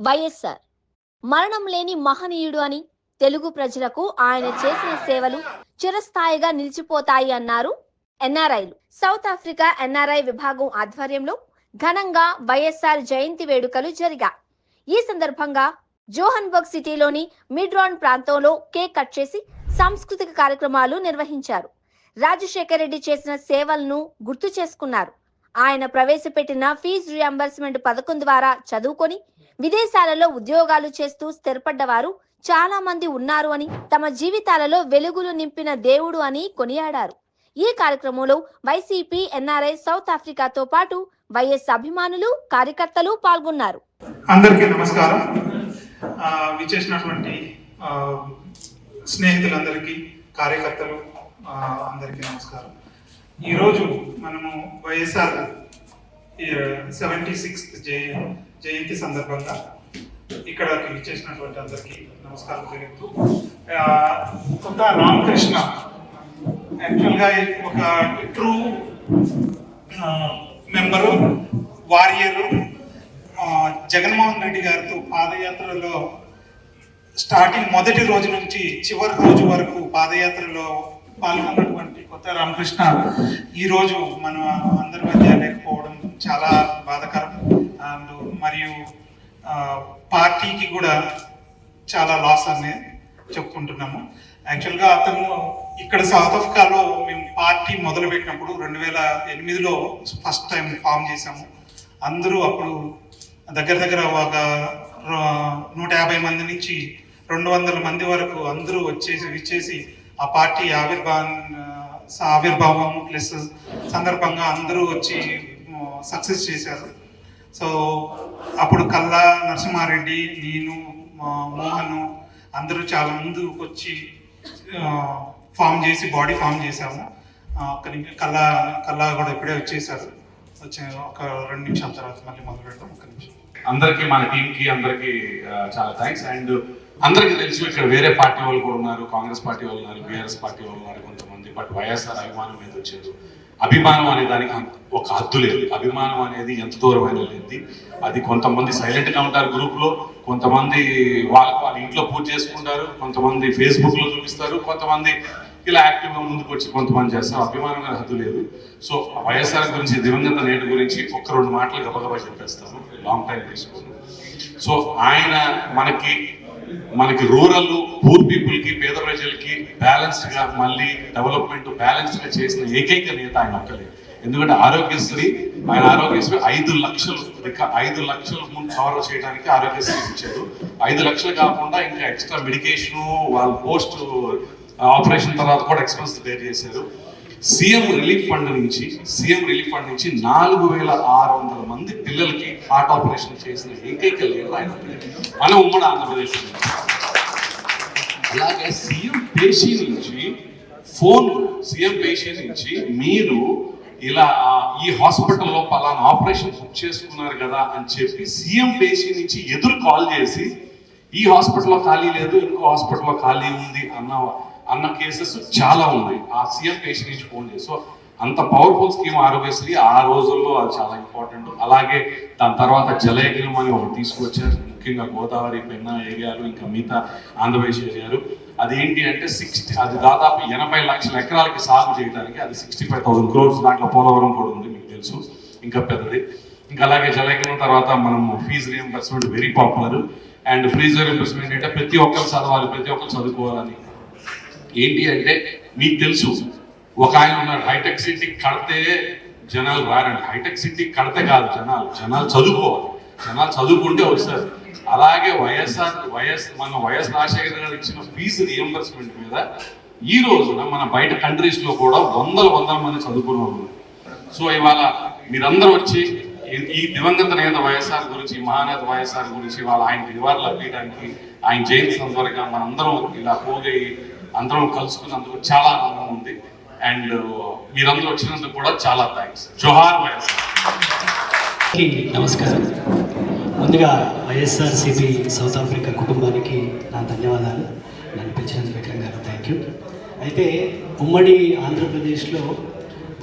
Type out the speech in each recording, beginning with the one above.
వైఎస్ఆర్ మరణం లేని మహనీయుడు అని తెలుగు ప్రజలకు ఆయన చేసిన సేవలు చిరస్థాయిగా నిలిచిపోతాయి అన్నారు ఎన్ఆర్ఐలు. సౌత్ ఆఫ్రికా ఎన్ఆర్ఐ విభాగం ఆధ్వర్యంలో ఘనంగా వైఎస్ఆర్ జయంతి వేడుకలు జరిగాయి. ఈ సందర్భంగా జోహన్బర్గ్ సిటీలోని మిడ్రాన్ ప్రాంతంలో కేక్ కట్ చేసి సాంస్కృతిక కార్యక్రమాలు నిర్వహించారు. రాజశేఖర్ రెడ్డి చేసిన సేవలను గుర్తు చేసుకున్నారు. ఆయన ప్రవేశపెట్టిన ఫీజు రియంబర్స్మెంట్ పథకం ద్వారా చదువుకొని విదేశాలలో ఉద్యోగాలు చేస్తూ స్థిరపడ్డవారు చాలా మంది ఉన్నారు అని, తమ జీవితాలలో వెలుగులు నింపిన దేవుడు అని కొనియాడారు. ఈ కార్యక్రమంలో వైసీపీ ఎన్ఆర్ఐ సౌత్ ఆఫ్రికాతో పాటు వైఎస్ అభిమానులు, కార్యకర్తలు పాల్గొన్నారు. అందరికీ నమస్కారం. విచ్చేసినటువంటి స్నేహితులందరికీ, కార్యకర్తలు అందరికీ నమస్కారం. ఈరోజు మనము వైఎస్ఆర్ 76th జయంతి సందర్భంగా ఇక్కడకి విచ్చేసినటువంటి అందరికీ నమస్కారం తెలుపుతూ, కొత్త రామకృష్ణ యాక్చువల్గా ఒక true member, warrior, Jaganmohan Reddy గారితో పాదయాత్రలో స్టార్టింగ్ మొదటి రోజు నుంచి చివరి రోజు వరకు పాదయాత్రలో పాల్గొన్నటువంటి కొత్త రామకృష్ణ ఈరోజు మన అందరి మధ్య లేకపోవడం చాలా బాధాకరం. మరియు పార్టీకి కూడా చాలా లాస్ అని చెప్పుకుంటున్నాము. యాక్చువల్గా అతను ఇక్కడ సౌత్ ఆఫ్రికాలో మేము పార్టీ మొదలుపెట్టినప్పుడు 2008లో ఫస్ట్ టైం ఫామ్ చేశాము. అందరూ అప్పుడు దగ్గర ఒక 150 మంది నుంచి 200 మంది వరకు అందరూ ఇచ్చేసి ఆ పార్టీ ఆవిర్భావం ప్లస్ సందర్భంగా అందరూ వచ్చి సక్సెస్ చేశారు. సో అప్పుడు కల్లా నరసింహారెడ్డి, నేను, మోహన్ అందరూ చాలా ముందుకు వచ్చి బాడీ ఫామ్ చేశాము. కల్లా కూడా ఇప్పుడే వచ్చేసారు. ఒక 2 నిమిషాల తర్వాత మళ్ళీ మొదలు పెడతాం. ఒక నిమిషం. అందరికీ, మన టీంకి అందరికీ చాలా థ్యాంక్స్. అండ్ అందరికీ తెలుసు ఇక్కడ వేరే పార్టీ వాళ్ళు కూడా ఉన్నారు, కాంగ్రెస్ పార్టీ వాళ్ళు ఉన్నారు, బీఆర్ఎస్ పార్టీ వాళ్ళు ఉన్నారు కొంతమంది. బట్ వైఎస్ఆర్ అభిమానం మీద వచ్చారు. అభిమానం అనే దానికి ఒక హద్దు లేదు. అభిమానం అనేది ఎంత దూరమైన లేదు. అది కొంతమంది సైలెంట్గా ఉంటారు గ్రూప్లో, కొంతమంది వాళ్ళ ఇంట్లో పూజ చేసుకుంటారు, కొంతమంది ఫేస్బుక్లో చూపిస్తారు, కొంతమంది ఇలా యాక్టివ్గా ముందుకు వచ్చి కొంతమంది చేస్తారు. అభిమానం అనేది హద్దు లేదు. సో వైఎస్ఆర్ గురించి, దివంగత నేటి గురించి 1-2 మాటలు గబగబా చెప్పేస్తాను, లాంగ్ టైం తీసుకుని. సో ఆయన మనకి రూరల్, పూర్ పీపుల్కి, పేద ప్రజలకి బ్యాలెన్స్డ్గా మళ్ళీ డెవలప్మెంట్ బ్యాలెన్స్డ్గా చేసిన ఏకైక నేత ఆయన ఒక్కలే. ఎందుకంటే ఆరోగ్యశ్రీ 5 లక్షలు ముందు కవర్ చేయడానికి ఆరోగ్యశ్రీ ఇచ్చారు. 5 లక్షలు కాకుండా ఇంకా ఎక్స్ట్రా మెడికేషను, వాళ్ళ పోస్ట్ ఆపరేషన్ తర్వాత కూడా ఎక్స్పెన్స్ బేర్ చేశారు. సీఎం రిలీఫ్ ఫండ్ నుంచి 4600 మంది పిల్లలకి హార్ట్ ఆపరేషన్ చేసిన ఏకైక లేదు ఆయన మన ఉమ్మడి ఆంధ్రప్రదేశ్. అలాగే సీఎం పేషీ నుంచి మీరు ఇలా ఈ హాస్పిటల్లో పలానా ఆపరేషన్ బుక్ చేసుకున్నారు కదా అని చెప్పి సీఎం పేషీ నుంచి ఎదురు కాల్ చేసి ఈ హాస్పిటల్లో ఖాళీ లేదు, ఇంకో హాస్పిటల్లో ఖాళీ ఉంది అన్న కేసెస్ చాలా ఉన్నాయి. ఆ సీఎం పేషెంట్ నుంచి ఫోన్ చేసి, అంత పవర్ఫుల్ స్కీమ్ ఆరోగ్యశ్రీ ఆ రోజుల్లో అది చాలా ఇంపార్టెంట్. అలాగే దాని తర్వాత జలయజ్ఞం అని ఒకటి తీసుకొచ్చారు, ముఖ్యంగా గోదావరి, పెన్నా ఏరియాలు, ఇంకా మిగతా ఆంధ్రప్రదేశ్ ఏరియాలు. అదేంటి అంటే అది దాదాపు 80 లక్షల ఎకరాలకి సాగు చేయడానికి అది 65,000 crores. దాంట్లో పోలవరం కూడా ఉంది, మీకు తెలుసు, ఇంకా పెద్దది. ఇంకా అలాగే జలయజ్ఞం తర్వాత మనం fee reimbursement very popular. And fee reimbursement అంటే ప్రతి ఒక్కరు చదవాలి, ప్రతి ఒక్కరు చదువుకోవాలని. ఏంటి అంటే మీకు తెలుసు, ఒక ఆయన ఉన్నాడు, హైటెక్ సిటీ కడితే జనాలు రారండి. హైటెక్ సిటీ కడితే కాదు, జనాలు చదువుకోవాలి, జనాలు చదువుకుంటే వస్తారు. అలాగే మన వైఎస్ రాజశేఖర్ గారు ఇచ్చిన ఫీజు రియంబర్స్మెంట్ మీద ఈ రోజున మన బయట కంట్రీస్లో కూడా వందల మంది చదువుకునే వాళ్ళు. సో ఇవాళ మీరందరూ వచ్చి ఈ దివంగత నేత వైఎస్ఆర్ గురించి, మహానేత వైఎస్ఆర్ గురించి ఆయన నివాళులు అర్పించడానికి, ఆయన జయంతి సందర్భంగా మనందరం ఇలా పోగై అందరం కలుసుకున్నందుకు చాలా ఆనందంగా ఉంది. అండ్ మీరందరూ వచ్చినందుకు కూడా చాలా థ్యాంక్స్. జోహార్ వైఎస్ఆర్. నమస్కారం. ముందుగా వైఎస్ఆర్సీపీ సౌత్ ఆఫ్రికా కుటుంబానికి నా ధన్యవాదాలు. నన్ను పిలిచినందుకు విక్రమ్ గారు థ్యాంక్ యూ. అయితే ఉమ్మడి ఆంధ్రప్రదేశ్లో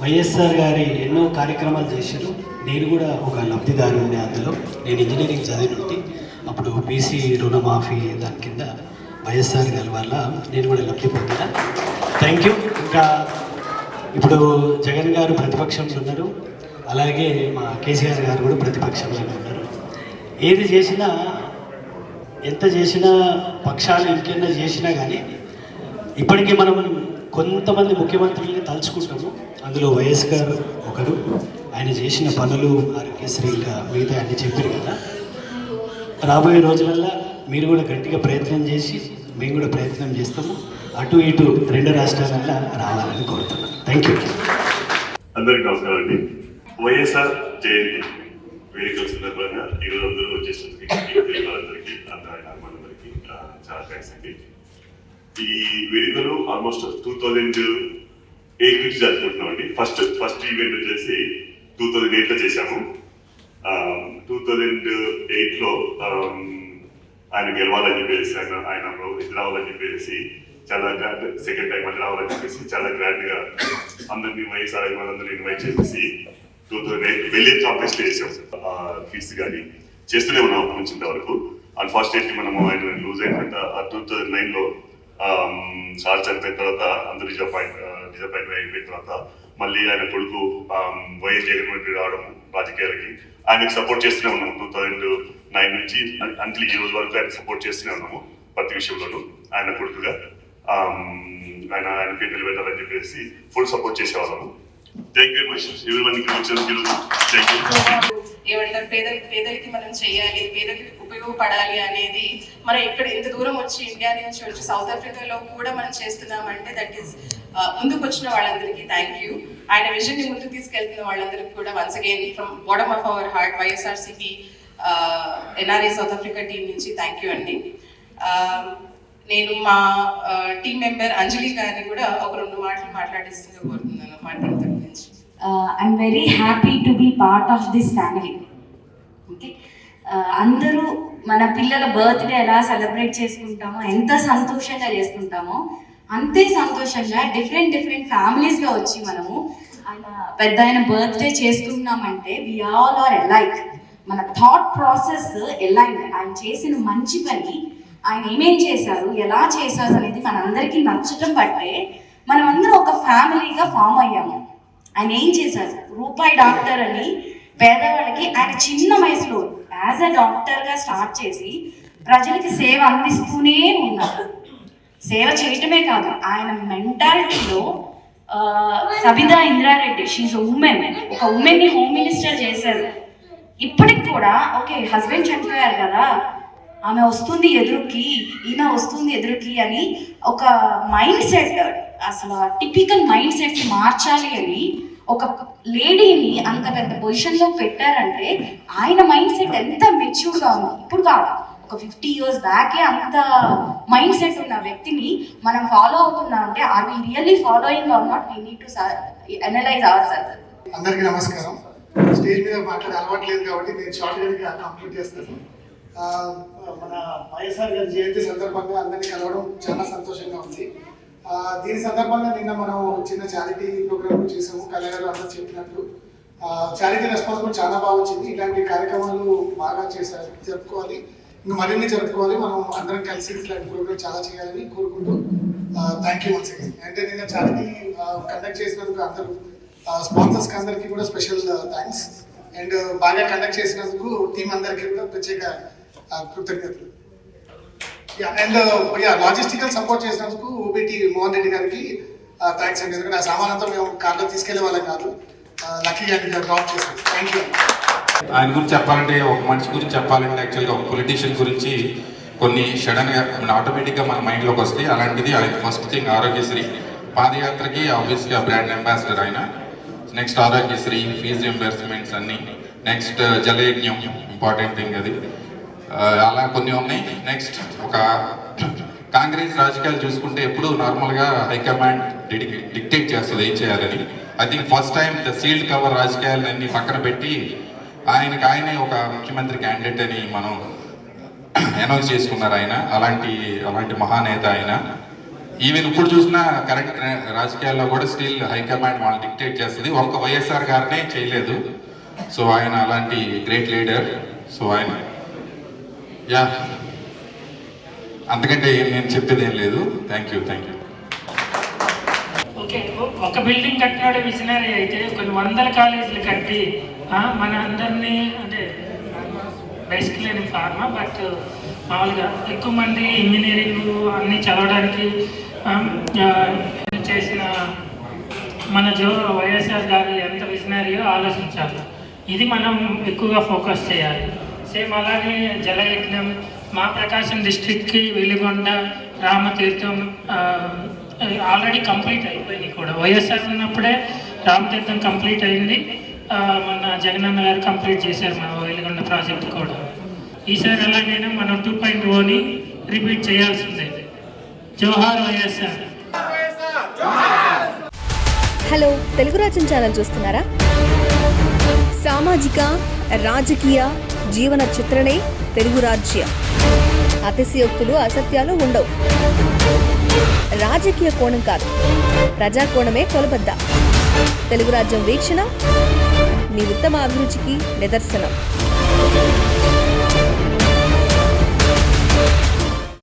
వైఎస్ఆర్ గారి ఎన్నో కార్యక్రమాలు చేశారు. నేను కూడా ఒక లబ్ధిదారుని అందులో. నేను ఇంజనీరింగ్ చదివినట్టు అప్పుడు బీసీ రుణమాఫీ దాని కింద వైఎస్ఆర్ గారి వల్ల నేను కూడా లబ్ధి పొందిన. Thank you. ఇంకా ఇప్పుడు జగన్ గారు ప్రతిపక్షంలో ఉన్నారు, అలాగే మా కేసీఆర్ గారు కూడా ప్రతిపక్షంలో ఉన్నారు. ఏది చేసినా, ఎంత చేసినా, పక్షాలు ఇంకెన్న చేసినా కానీ ఇప్పటికీ మనం కొంతమంది ముఖ్యమంత్రుల్ని తలుచుకుంటాము. అందులో వైఎస్ గారు ఒకరు. ఆయన చేసిన పనులు, ఆరోగ్యశ్రీ, ఇంకా మిగతా అన్ని చెప్పారు కదా. రాబోయే రోజులల్లో మీరు కూడా గట్టిగా ప్రయత్నం చేసి, మేము కూడా ప్రయత్నం చేస్తాము. అటు ఇటు 2 రాష్ట్రాలల్లో రావాలని కోరుతున్నాను. Thank you. అందరికీ నమస్కారం అండి. వైఎస్ఆర్ జయంతి వేడుకల సందర్భంగా ఈరోజు అందరూ వచ్చేసినందుకు వాళ్ళందరికీ, అందరికీ చాలా థ్యాంక్స్ అండి. ఈ వేడుకలు ఆల్మోస్ట్ 2008 నుంచి జరుపుకుంటున్నాం అండి. ఫస్ట్ ఈవెంట్ వచ్చేసి 2008లో చేశాము. 2008లో ఆయన గెలవాలని చెప్పేసి, ఆయన ఇది రావాలని చెప్పేసి చాలా గ్రాండ్, సెకండ్ టైం అది రావాలని చెప్పేసి చాలా గ్రాండ్ గా అందరినీ వైఎస్ఆర్ వాళ్ళందరినీ ఇన్వైట్ చేసి 2008 వెళ్ళి కాంటెస్ట్ చేసాం. ఫీడ్స్ కానీ చేస్తూనే ఉన్నాం అప్పటి నుంచి ఇంతవరకు. అన్ఫార్చునేట్లీ మనము ఆయన లూజ్ అయిన 2009లో సార్ చనిపోయిన తర్వాత అందరూ డిజపాయింట్ అయిపోయిన తర్వాత మళ్ళీ ఆయన కొడుకు వైఎస్ జగన్మోహన్ రెడ్డి రావడం రాజకీయాలకి ఆయనకు సపోర్ట్ చేస్తూనే ఉన్నాము. 2009 నుంచి అంటిల్ ఈ రోజు వరకు ఆయన సపోర్ట్ చేస్తూనే ఉన్నాము ప్రతి విషయంలోనూ. ఆయన కొడుకుగా ఆయన పేరు నిలబెట్టాలని చెప్పేసి ఫుల్ సపోర్ట్ చేసేవాళ్ళము. Thank you very much everyone ఇక్కడ వచ్చినందుకు. Thank you. ఏమంటారు, పేదలకి మనం చేయాలి, పేదలకి ఉపయోగపడాలి అనేది మనం ఇక్కడ ఇంత దూరం వచ్చి ఇండియా నుంచి వచ్చి సౌత్ ఆఫ్రికాలో కూడా మనం చేస్తున్నామంటే దట్ ఈస్ ముందుకు వచ్చిన వాళ్ళందరికీ థ్యాంక్ యూ. ఆయన విజన్ ని ముందుకు తీసుకెళ్తున్న వాళ్ళందరికీ కూడా once again from bottom of our heart YSRCP NRI south Africa team నుంచి థ్యాంక్ యూ అండి. నేను మా టీం మెంబర్ అంజలి గారిని కూడా ఒక 2 మాటలు మాట్లాడిస్తూ కోరుతున్నాను. మాట్లాడతాను. I'm very happy to be part of this family. Okay, అందరూ మన పిల్లల బర్త్డే ఎలా సెలబ్రేట్ చేసుకుంటామో, ఎంత సంతోషంగా చేసుకుంటామో అంతే సంతోషంగా డిఫరెంట్ ఫ్యామిలీస్గా వచ్చి మనము ఆయన బర్త్డే చేసుకున్నామంటే వి ఆల్ ఆర్ ఎలైక్. మన థాట్ ప్రాసెస్ ఎలైన్. ఆయన చేసిన మంచి పని, ఆయన ఏమేం చేశారు, ఎలా చేశారు అనేది మనందరికీ నచ్చటం బట్టే మనమందరం ఒక ఫ్యామిలీగా ఫామ్ అయ్యాము. ఆయన ఏం చేశారు, రూపాయి డాక్టర్ అని పేదవాళ్ళకి ఆయన చిన్న వయసులో యాజ్ అ డాక్టర్గా స్టార్ట్ చేసి ప్రజలకి సేవ అందిస్తూనే ఉన్నారు. సేవ చేయటమే కాదు, ఆయన మెంటాలిటీలో సబితా ఇంద్రారెడ్డి, షీఈ్ ఉమెన్, ఒక ఉమెన్ని హోమ్ మినిస్టర్ చేశారు. ఇప్పటికి కూడా ఓకే హస్బెండ్ చనిపోయారు కదా, ఆమె వస్తుంది ఎదురుకి, ఈమె వస్తుంది ఎదురుకి అని ఒక మైండ్ సెట్, అసలు టిపికల్ మైండ్ సెట్ మార్చాలి అని ఒక లేడీని అంత పెద్ద పొజిషన్లో పెట్టారంటే ఆయన మైండ్ సెట్ ఎంత మెచ్యూర్గా ఉంది. ఇప్పుడు కాదు, ఒక 50 years బ్యాకే అంత మైండ్ సెట్ ఉన్న వ్యక్తిని మనం ఫాలో అవుతున్నాం అంటే are we really following or not, we need to analyse our self. అందరికీ నమస్కారం. స్టేజ్ మీద మాట్లాడే అలవాటు లేదు కాబట్టి నేను షార్ట్గా కంప్లీట్ చేస్తాను. మన వైఎస్ఆర్ గారి జయంతి సందర్భంగా అందరినీ కలవడం చాలా సంతోషంగా ఉంది. దీని సందర్భంగా నిన్న మనం చిన్న చారిటీ ప్రోగ్రామ్ చేసాము. కళ్యాణ్ అందరూ చెప్పినట్లు చారిటీ రెస్పాన్స్ కూడా చాలా బాగా వచ్చింది. ఇలాంటి కార్యక్రమాలు బాగా జరుపుకోవాలి, ఇంకా మరిన్ని జరుపుకోవాలి. మనం అందరం కలిసి ఇట్లాంటి ప్రోగ్రామ్ చాలా చేయాలని కోరుకుంటూ థ్యాంక్ యూ వన్స్ అగైన్. అంటే నిన్న చారిటీ కండక్ట్ చేసినందుకు అందరూ స్పాన్సర్స్కి అందరికీ కూడా స్పెషల్ థ్యాంక్స్. అండ్ బాగా కండక్ట్ చేసినందుకు టీం అందరికీ కూడా ప్రత్యేక కృతజ్ఞతలు. అండ్ లాజిస్టికల్ సపోర్ట్ చేసినందుకు ఓబీటీ మోహన్ రెడ్డి గారికి థ్యాంక్స్ అండి. ఎందుకంటే ఆ సామానంతా మేము కార్లో తీసుకెళ్లే వాళ్ళం కాదు, లక్కీగా డ్రాప్ చేసాం. Thank you. ఆయన గురించి చెప్పాలంటే, ఒక మనిషి గురించి చెప్పాలంటే యాక్చువల్గా ఒక పొలిటీషియన్ గురించి కొన్ని సడన్గా ఆటోమేటిక్గా మన మైండ్లోకి వస్తాయి. అలాంటిది ఆయన ఫస్ట్ థింగ్ ఆరోగ్యశ్రీ పాదయాత్రకి ఆబ్వియస్గా బ్రాండ్ అంబాసిడర్ ఆయన. నెక్స్ట్ ఆరోగ్యశ్రీ, ఫీజు రింబర్స్మెంట్స్ అన్నీ. నెక్స్ట్ జలయజ్ఞం ఇంపార్టెంట్ థింగ్ అది. అలా కొన్ని ఉన్నాయి. నెక్స్ట్ ఒక కాంగ్రెస్ రాజకీయాలు చూసుకుంటే ఎప్పుడు నార్మల్గా హైకమాండ్ డిక్టేట్ చేస్తుంది ఏం చేయాలని. I think first time the sealed cover రాజకీయాలన్నీ పక్కన పెట్టి ఆయనే ఒక ముఖ్యమంత్రి క్యాండిడేట్ అని మనం అనౌన్స్ చేసుకున్నారు ఆయన. అలాంటి మహానేత ఆయన. ఈవెన్ ఇప్పుడు చూసినా కరెంట్ రాజకీయాల్లో కూడా స్టిల్ హైకమాండ్ వాళ్ళు డిక్టేట్ చేస్తుంది. ఒక్క వైఎస్ఆర్ గారినే చేయలేదు. సో ఆయన అలాంటి గ్రేట్ లీడర్. సో ఆయన యా, అంతకంటే నేను చెప్పేది ఏం లేదు. Thank you. ఓకే, ఒక బిల్డింగ్ కట్టినాడు విజనరీ అయితే కొన్ని వందల కాలేజీలు కట్టి మన అందరినీ అంటే బేసిక్లీ నేను ఫార్మా బట్ మామూలుగా ఎక్కువ మంది ఇంజనీరింగ్ అన్నీ చదవడానికి చేసిన మన వైఎస్ఆర్ గారు ఎంత విజనరీయో ఆలోచించాలి. ఇది మనం ఎక్కువగా ఫోకస్ చేయాలి. సేమ్ అలానే జలయజ్ఞం మా ప్రకాశం డిస్ట్రిక్ట్కి వెలిగొండ రామతీర్థం ఆల్రెడీ కంప్లీట్ అయిపోయినాయి కూడా. వైఎస్ఆర్ ఉన్నప్పుడే రామతీర్థం కంప్లీట్ అయింది. మన జగనన్న గారు కంప్లీట్ చేశారు మన వెలిగొండ ప్రాజెక్ట్ కూడా. ఈసారి ఎలాగైనా మనం 2.0ని రిపీట్ చేయాల్సిందే. జోహార్ వైఎస్ఆర్. హలో, తెలుగు రాజ్యం ఛానల్ చూస్తున్నారా? సామాజిక రాజకీయ జీవన చిత్రణే తెలుగు రాజ్యం. అతిశయోక్తులు అసత్యాలు ఉండవు. రాజకీయ కోణం కాదు, ప్రజా కోణమే కొలబద్ద. తెలుగు రాజ్యం వీక్షణ మీ ఉత్తమ అభిరుచికి నిదర్శనం.